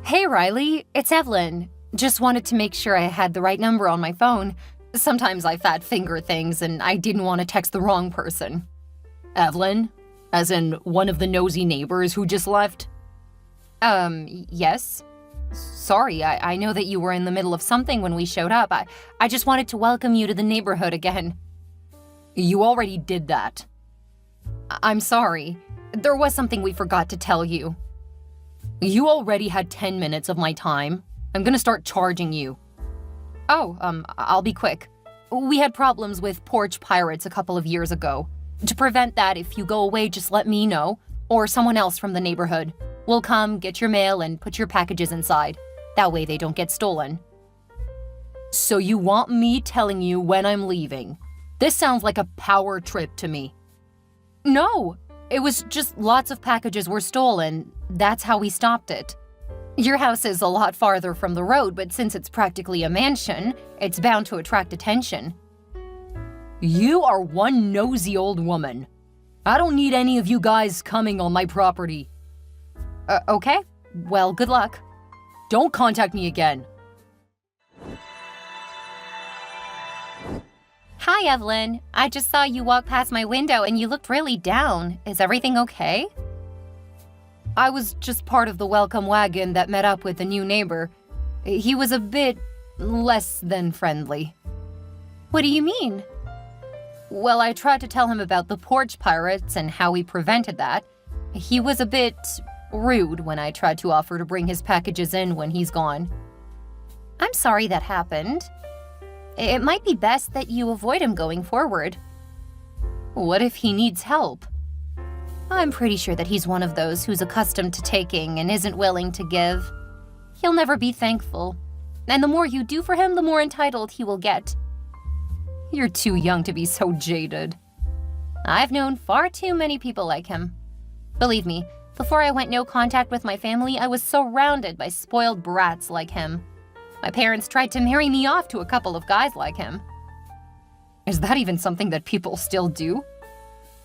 Hey Riley, it's Evelyn. Just wanted to make sure I had the right number on my phone. Sometimes I fat finger things and I didn't want to text the wrong person. Evelyn? As in one of the nosy neighbors who just left? Yes. Sorry, I know that you were in the middle of something when we showed up. I just wanted to welcome you to the neighborhood again. You already did that. I'm sorry. There was something we forgot to tell you. You already had 10 minutes of my time. I'm gonna start charging you. Oh, I'll be quick. We had problems with porch pirates a couple of years ago. To prevent that, if you go away, just let me know, or someone else from the neighborhood. We'll come, get your mail, and put your packages inside. That way they don't get stolen. So you want me telling you when I'm leaving? This sounds like a power trip to me. No, it was just lots of packages were stolen. That's how we stopped it. Your house is a lot farther from the road, but since it's practically a mansion, it's bound to attract attention. You are one nosy old woman. I don't need any of you guys coming on my property. Okay. Well, good luck. Don't contact me again. Hi, Evelyn. I just saw you walk past my window and you looked really down. Is everything okay? I was just part of the welcome wagon that met up with the new neighbor. He was a bit less than friendly. What do you mean? Well, I tried to tell him about the porch pirates and how we prevented that. He was a bit rude when I tried to offer to bring his packages in when he's gone. I'm sorry that happened. It might be best that you avoid him going forward. What if he needs help? I'm pretty sure that he's one of those who's accustomed to taking and isn't willing to give. He'll never be thankful. And the more you do for him, the more entitled he will get. You're too young to be so jaded. I've known far too many people like him. Believe me, before I went no contact with my family, I was surrounded by spoiled brats like him. My parents tried to marry me off to a couple of guys like him. Is that even something that people still do?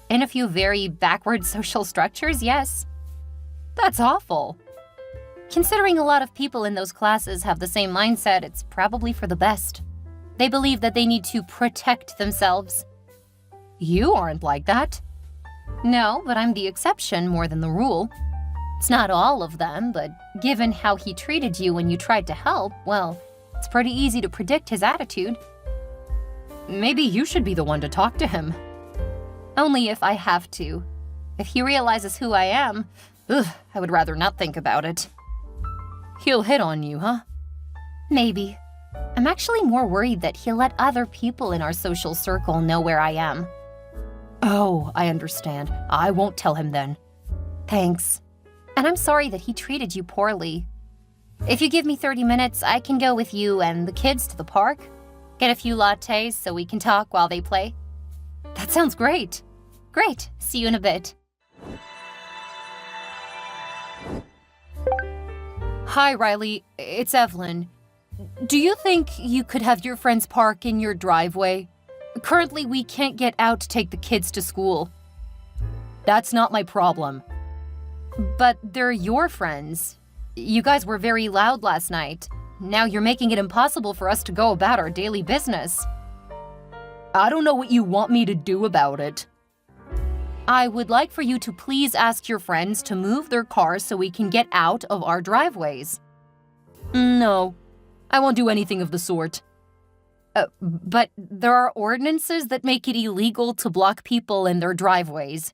In a few very backward social structures, yes. That's awful. Considering a lot of people in those classes have the same mindset, it's probably for the best. They believe that they need to protect themselves. You aren't like that. No, but I'm the exception more than the rule. It's not all of them, but given how he treated you when you tried to help, well, it's pretty easy to predict his attitude. Maybe you should be the one to talk to him. Only if I have to. If he realizes who I am, I would rather not think about it. He'll hit on you, huh? Maybe. I'm actually more worried that he'll let other people in our social circle know where I am. Oh, I understand. I won't tell him then. Thanks. And I'm sorry that he treated you poorly. If you give me 30 minutes, I can go with you and the kids to the park. Get a few lattes so we can talk while they play. That sounds great. Great. See you in a bit. Hi, Riley. It's Evelyn. Do you think you could have your friends park in your driveway? Currently, we can't get out to take the kids to school. That's not my problem. But they're your friends. You guys were very loud last night. Now you're making it impossible for us to go about our daily business. I don't know what you want me to do about it. I would like for you to please ask your friends to move their cars so we can get out of our driveways. No, I won't do anything of the sort. But there are ordinances that make it illegal to block people in their driveways.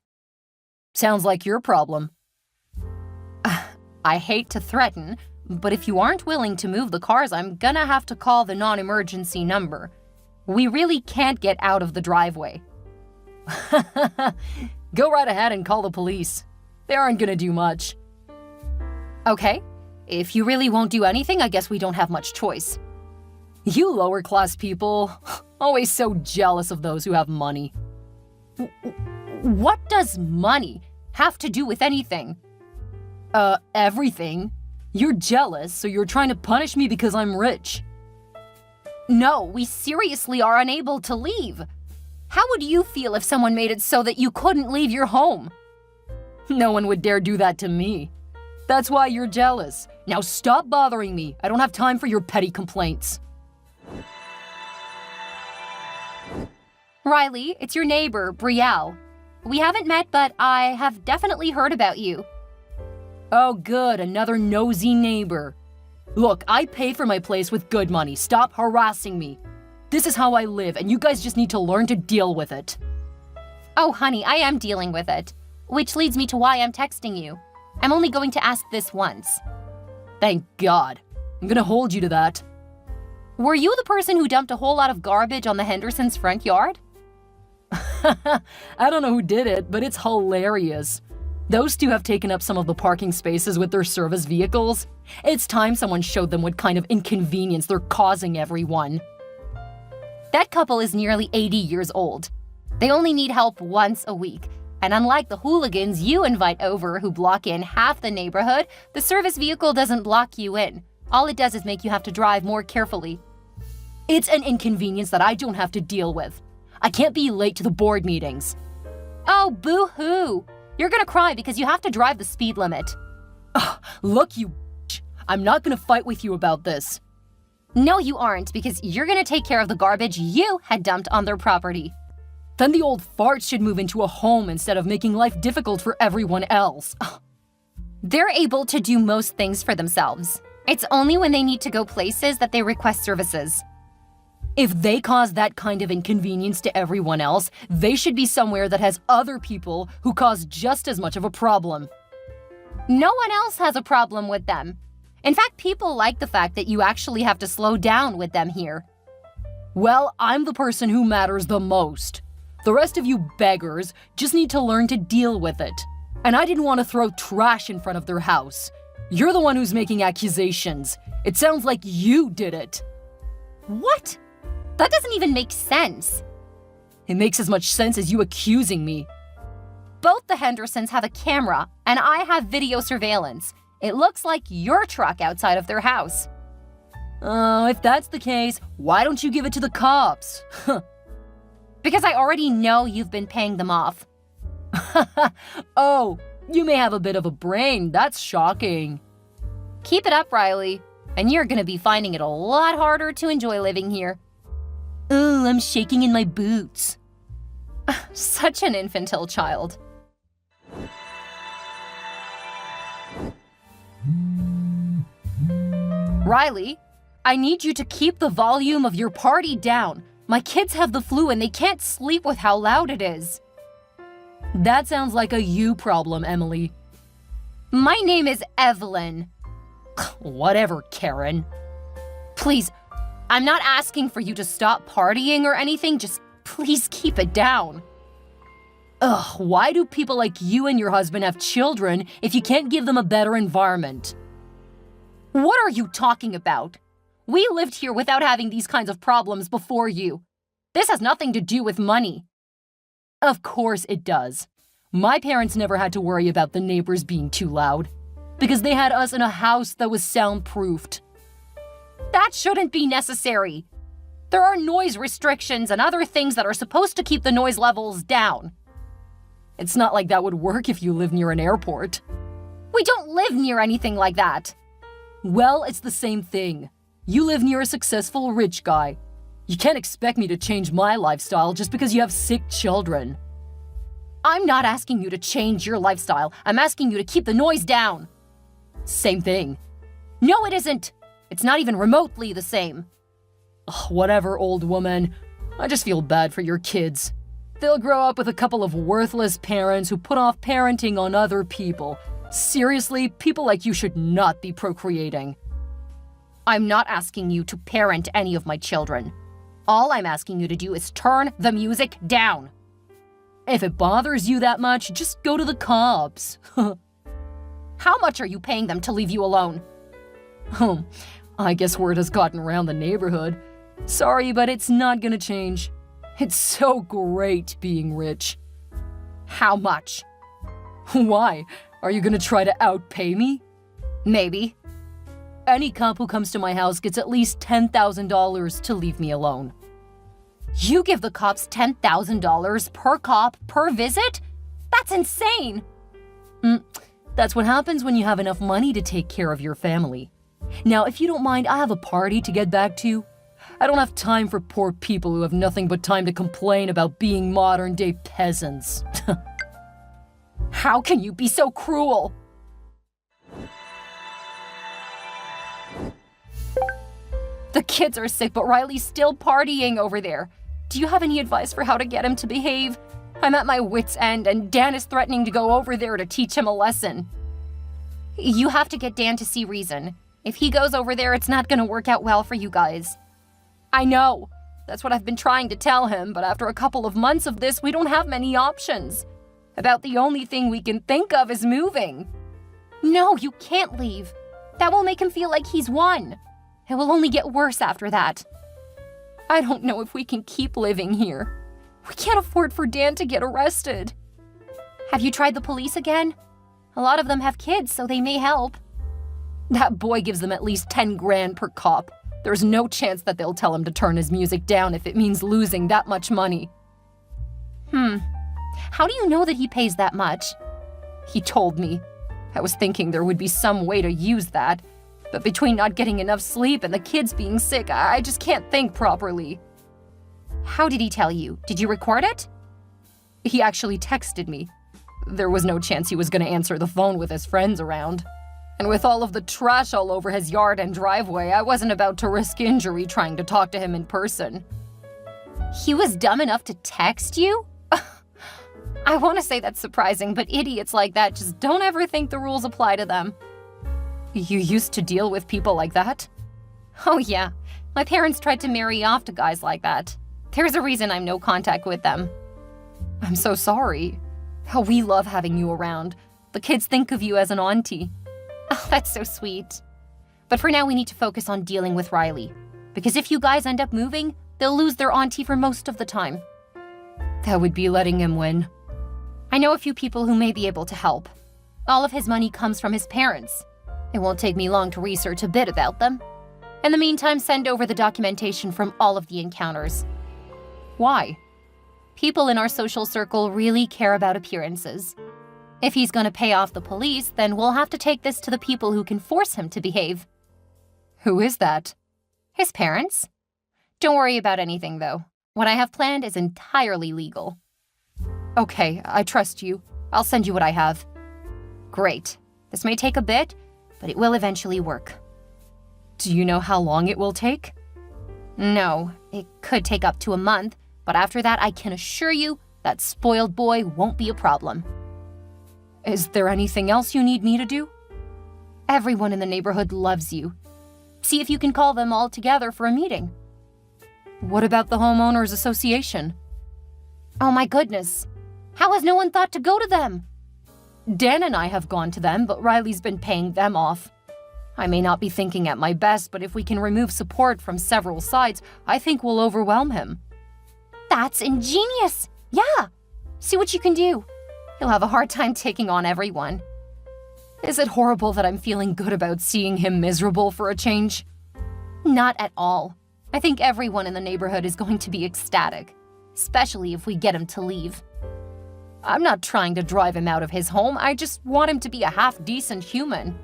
Sounds like your problem. I hate to threaten, but if you aren't willing to move the cars, I'm gonna have to call the non-emergency number. We really can't get out of the driveway. Go right ahead and call the police. They aren't gonna do much. Okay, if you really won't do anything, I guess we don't have much choice. You lower-class people, always so jealous of those who have money. What does money have to do with anything? Everything. You're jealous, so you're trying to punish me because I'm rich. No, we seriously are unable to leave. How would you feel if someone made it so that you couldn't leave your home? No one would dare do that to me. That's why you're jealous. Now stop bothering me. I don't have time for your petty complaints. Riley, it's your neighbor, Brielle. We haven't met, but I have definitely heard about you. Oh good, another nosy neighbor. Look, I pay for my place with good money. Stop harassing me. This is how I live, and you guys just need to learn to deal with it. Oh, honey, I am dealing with it. Which leads me to why I'm texting you. I'm only going to ask this once. Thank God. I'm gonna hold you to that. Were you the person who dumped a whole lot of garbage on the Hendersons' front yard? I don't know who did it, but it's hilarious. Those two have taken up some of the parking spaces with their service vehicles. It's time someone showed them what kind of inconvenience they're causing everyone. That couple is nearly 80 years old. They only need help once a week. And unlike the hooligans you invite over who block in half the neighborhood, the service vehicle doesn't block you in. All it does is make you have to drive more carefully. It's an inconvenience that I don't have to deal with. I can't be late to the board meetings. Oh, boo-hoo! You're gonna cry because you have to drive the speed limit. Look, you bitch. I'm not gonna fight with you about this. No, you aren't, because you're gonna take care of the garbage you had dumped on their property. Then the old farts should move into a home instead of making life difficult for everyone else. They're able to do most things for themselves. It's only when they need to go places that they request services. If they cause that kind of inconvenience to everyone else, they should be somewhere that has other people who cause just as much of a problem. No one else has a problem with them. In fact, people like the fact that you actually have to slow down with them here. Well, I'm the person who matters the most. The rest of you beggars just need to learn to deal with it. And I didn't want to throw trash in front of their house. You're the one who's making accusations. It sounds like you did it. What? That doesn't even make sense. It makes as much sense as you accusing me. Both the Hendersons have a camera, and I have video surveillance. It looks like your truck outside of their house. Oh, if that's the case, why don't you give it to the cops? Because I already know you've been paying them off. Oh, you may have a bit of a brain. That's shocking. Keep it up, Riley, and you're gonna be finding it a lot harder to enjoy living here. Oh, I'm shaking in my boots. Such an infantile child. Riley, I need you to keep the volume of your party down. My kids have the flu and they can't sleep with how loud it is. That sounds like a you problem, Emily. My name is Evelyn. Whatever, Karen. Please, I'm not asking for you to stop partying or anything, just please keep it down. Ugh, why do people like you and your husband have children if you can't give them a better environment? What are you talking about? We lived here without having these kinds of problems before you. This has nothing to do with money. Of course it does. My parents never had to worry about the neighbors being too loud, because they had us in a house that was soundproofed. That shouldn't be necessary. There are noise restrictions and other things that are supposed to keep the noise levels down. It's not like that would work if you live near an airport. We don't live near anything like that. Well, it's the same thing. You live near a successful rich guy. You can't expect me to change my lifestyle just because you have sick children. I'm not asking you to change your lifestyle. I'm asking you to keep the noise down. Same thing. No, it isn't. It's not even remotely the same. Ugh, whatever, old woman. I just feel bad for your kids. They'll grow up with a couple of worthless parents who put off parenting on other people. Seriously, people like you should not be procreating. I'm not asking you to parent any of my children. All I'm asking you to do is turn the music down. If it bothers you that much, just go to the cops. How much are you paying them to leave you alone? I guess word has gotten around the neighborhood. Sorry, but it's not gonna change. It's so great being rich. How much? Why? Are you gonna try to outpay me? Maybe. Any cop who comes to my house gets at least $10,000 to leave me alone. You give the cops $10,000 per cop per visit? That's insane! That's what happens when you have enough money to take care of your family. Now, if you don't mind, I have a party to get back to. I don't have time for poor people who have nothing but time to complain about being modern-day peasants. How can you be so cruel? The kids are sick, but Riley's still partying over there. Do you have any advice for how to get him to behave? I'm at my wit's end, and Dan is threatening to go over there to teach him a lesson. You have to get Dan to see reason. If he goes over there, it's not going to work out well for you guys. I know. That's what I've been trying to tell him, but after a couple of months of this, we don't have many options. About the only thing we can think of is moving. No, you can't leave. That will make him feel like he's won. It will only get worse after that. I don't know if we can keep living here. We can't afford for Dan to get arrested. Have you tried the police again? A lot of them have kids, so they may help. That boy gives them at least 10 grand per cop. There's no chance that they'll tell him to turn his music down if it means losing that much money. How do you know that he pays that much? He told me. I was thinking there would be some way to use that, but between not getting enough sleep and the kids being sick, I just can't think properly. How did he tell you? Did you record it? He actually texted me. There was no chance he was going to answer the phone with his friends around. And with all of the trash all over his yard and driveway, I wasn't about to risk injury trying to talk to him in person. He was dumb enough to text you? I want to say that's surprising, but idiots like that just don't ever think the rules apply to them. You used to deal with people like that? Oh yeah, my parents tried to marry off to guys like that. There's a reason I'm no contact with them. I'm so sorry. How we love having you around. The kids think of you as an auntie. Oh, that's so sweet. But for now, we need to focus on dealing with Riley. Because if you guys end up moving, they'll lose their auntie for most of the time. That would be letting him win. I know a few people who may be able to help. All of his money comes from his parents. It won't take me long to research a bit about them. In the meantime, send over the documentation from all of the encounters. Why? People in our social circle really care about appearances. If he's going to pay off the police, then we'll have to take this to the people who can force him to behave. Who is that? His parents. Don't worry about anything, though. What I have planned is entirely legal. Okay, I trust you. I'll send you what I have. Great. This may take a bit, but it will eventually work. Do you know how long it will take? No, it could take up to a month, but after that I can assure you that spoiled boy won't be a problem. Is there anything else you need me to do? Everyone in the neighborhood loves you. See if you can call them all together for a meeting. What about the homeowners association? Oh my goodness. How has no one thought to go to them? Dan and I have gone to them, but Riley's been paying them off. I may not be thinking at my best, but if we can remove support from several sides, I think we'll overwhelm him. That's ingenious! Yeah! See what you can do. He'll have a hard time taking on everyone. Is it horrible that I'm feeling good about seeing him miserable for a change? Not at all. I think everyone in the neighborhood is going to be ecstatic, especially if we get him to leave. I'm not trying to drive him out of his home, I just want him to be a half-decent human.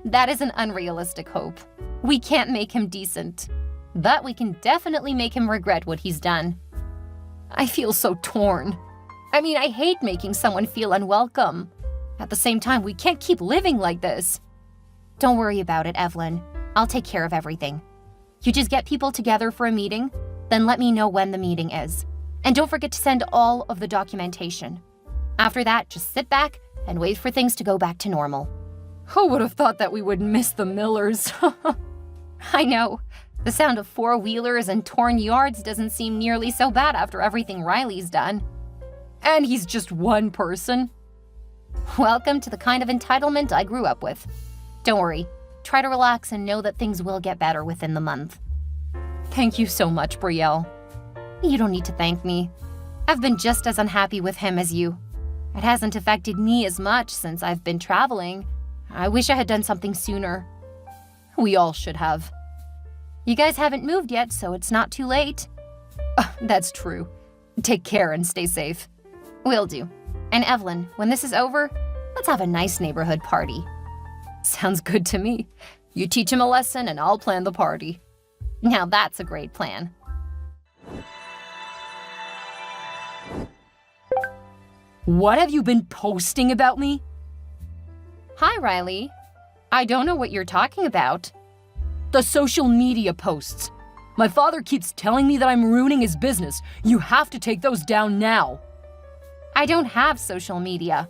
That is an unrealistic hope. We can't make him decent. But we can definitely make him regret what he's done. I feel so torn. I mean, I hate making someone feel unwelcome. At the same time, we can't keep living like this. Don't worry about it, Evelyn. I'll take care of everything. You just get people together for a meeting, then let me know when the meeting is. And don't forget to send all of the documentation. After that, just sit back and wait for things to go back to normal. Who would have thought that we would miss the Millers? I know. The sound of four-wheelers and torn yards doesn't seem nearly so bad after everything Riley's done. And he's just one person. Welcome to the kind of entitlement I grew up with. Don't worry. Try to relax and know that things will get better within the month. Thank you so much, Brielle. You don't need to thank me. I've been just as unhappy with him as you. It hasn't affected me as much since I've been traveling. I wish I had done something sooner. We all should have. You guys haven't moved yet, so it's not too late. That's true. Take care and stay safe. Will do. And Evelyn, when this is over, Let's have a nice neighborhood party. Sounds good to me. You teach him a lesson and I'll plan the party. Now that's a great plan. What have you been posting about me? Hi, Riley. I don't know what you're talking about. The social media posts. My father keeps telling me that I'm ruining his business. You have to take those down now. I don't have social media.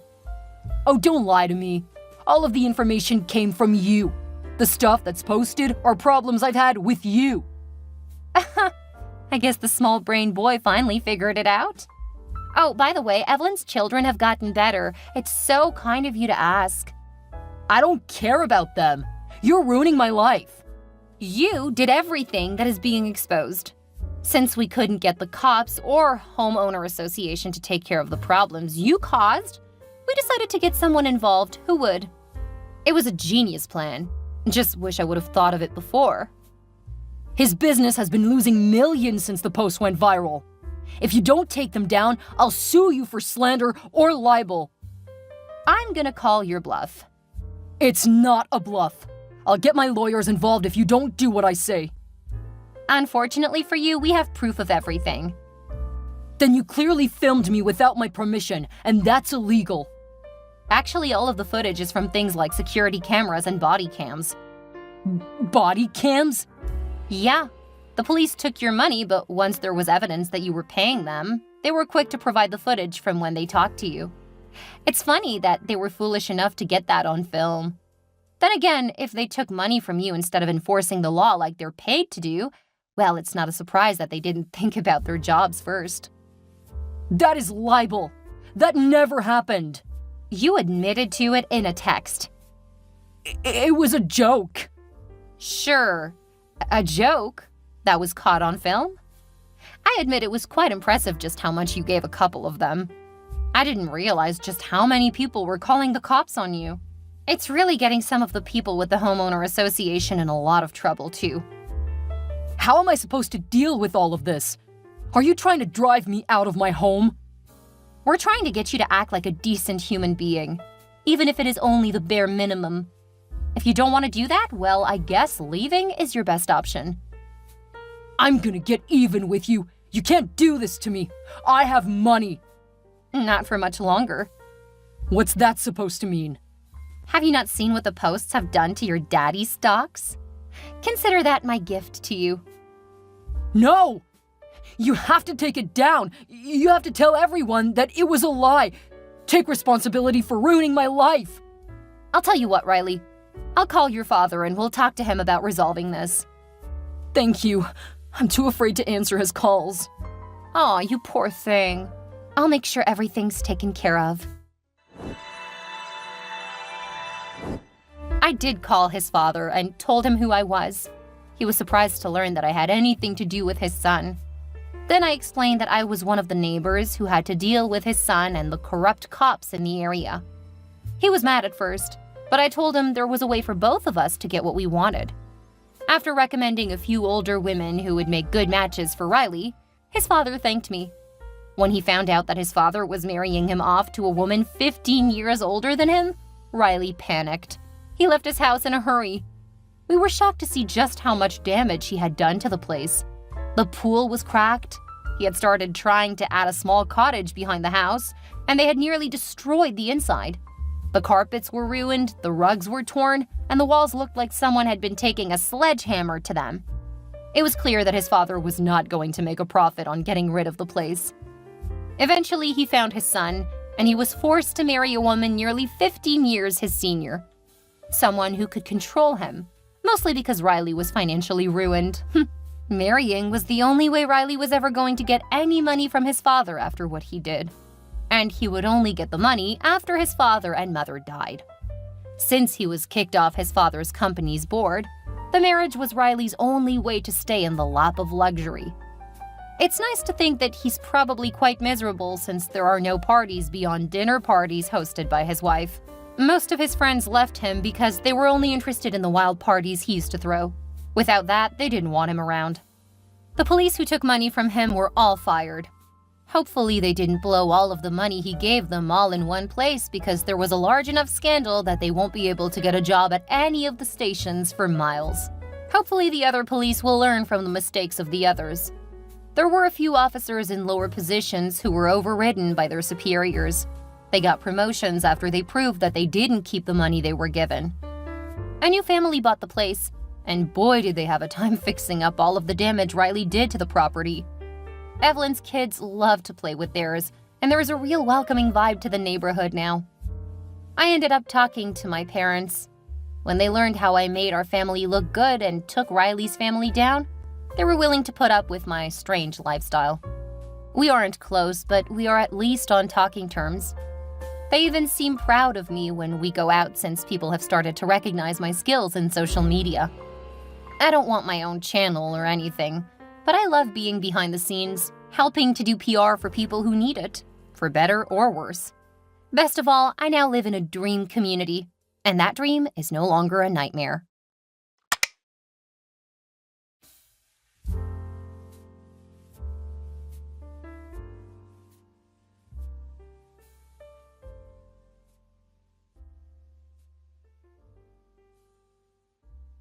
Oh, don't lie to me. All of the information came from you. The stuff that's posted are problems I've had with you. I guess the small-brained boy finally figured it out. Oh, by the way, Evelyn's children have gotten better. It's so kind of you to ask. I don't care about them. You're ruining my life. You did everything that is being exposed. Since we couldn't get the cops or homeowner association to take care of the problems you caused, we decided to get someone involved who would. It was a genius plan. Just wish I would have thought of it before. His business has been losing millions since the post went viral. If you don't take them down, I'll sue you for slander or libel. I'm gonna call your bluff. It's not a bluff. I'll get my lawyers involved if you don't do what I say. Unfortunately for you, we have proof of everything. Then you clearly filmed me without my permission, and that's illegal. Actually, all of the footage is from things like security cameras and body cams. Body cams? Yeah. The police took your money, but once there was evidence that you were paying them, they were quick to provide the footage from when they talked to you. It's funny that they were foolish enough to get that on film. Then again, if they took money from you instead of enforcing the law like they're paid to do, well, it's not a surprise that they didn't think about their jobs first. That is libel. That never happened. You admitted to it in a text. It was a joke. Sure. A joke that was caught on film? I admit it was quite impressive just how much you gave a couple of them. I didn't realize just how many people were calling the cops on you. It's really getting some of the people with the homeowner association in a lot of trouble, too. How am I supposed to deal with all of this? Are you trying to drive me out of my home? We're trying to get you to act like a decent human being, even if it is only the bare minimum. If you don't want to do that, well, I guess leaving is your best option. I'm gonna get even with you. You can't do this to me. I have money. Not for much longer. What's that supposed to mean? Have you not seen what the posts have done to your daddy's stocks? Consider that my gift to you. No! You have to take it down. You have to tell everyone that it was a lie. Take responsibility for ruining my life. I'll tell you what, Riley. I'll call your father and we'll talk to him about resolving this. Thank you. I'm too afraid to answer his calls. Aw, you poor thing. I'll make sure everything's taken care of. I did call his father and told him who I was. He was surprised to learn that I had anything to do with his son. Then I explained that I was one of the neighbors who had to deal with his son and the corrupt cops in the area. He was mad at first, but I told him there was a way for both of us to get what we wanted. After recommending a few older women who would make good matches for Riley, his father thanked me. When he found out that his father was marrying him off to a woman 15 years older than him, Riley panicked. He left his house in a hurry. We were shocked to see just how much damage he had done to the place. The pool was cracked. He had started trying to add a small cottage behind the house, and they had nearly destroyed the inside. The carpets were ruined, the rugs were torn, and the walls looked like someone had been taking a sledgehammer to them. It was clear that his father was not going to make a profit on getting rid of the place. Eventually, he found his son, and he was forced to marry a woman nearly 15 years his senior. Someone who could control him, mostly because Riley was financially ruined. Marrying was the only way Riley was ever going to get any money from his father after what he did. And he would only get the money after his father and mother died. Since he was kicked off his father's company's board, the marriage was Riley's only way to stay in the lap of luxury. It's nice to think that he's probably quite miserable since there are no parties beyond dinner parties hosted by his wife. Most of his friends left him because they were only interested in the wild parties he used to throw. Without that, they didn't want him around. The police who took money from him were all fired. Hopefully they didn't blow all of the money he gave them all in one place because there was a large enough scandal that they won't be able to get a job at any of the stations for miles. Hopefully the other police will learn from the mistakes of the others. There were a few officers in lower positions who were overridden by their superiors. They got promotions after they proved that they didn't keep the money they were given. A new family bought the place, and boy did they have a time fixing up all of the damage Riley did to the property. Evelyn's kids love to play with theirs, and there is a real welcoming vibe to the neighborhood now. I ended up talking to my parents. When they learned how I made our family look good and took Riley's family down, they were willing to put up with my strange lifestyle. We aren't close, but we are at least on talking terms. They even seem proud of me when we go out since people have started to recognize my skills in social media. I don't want my own channel or anything, but I love being behind the scenes, helping to do PR for people who need it, for better or worse. Best of all, I now live in a dream community, and that dream is no longer a nightmare.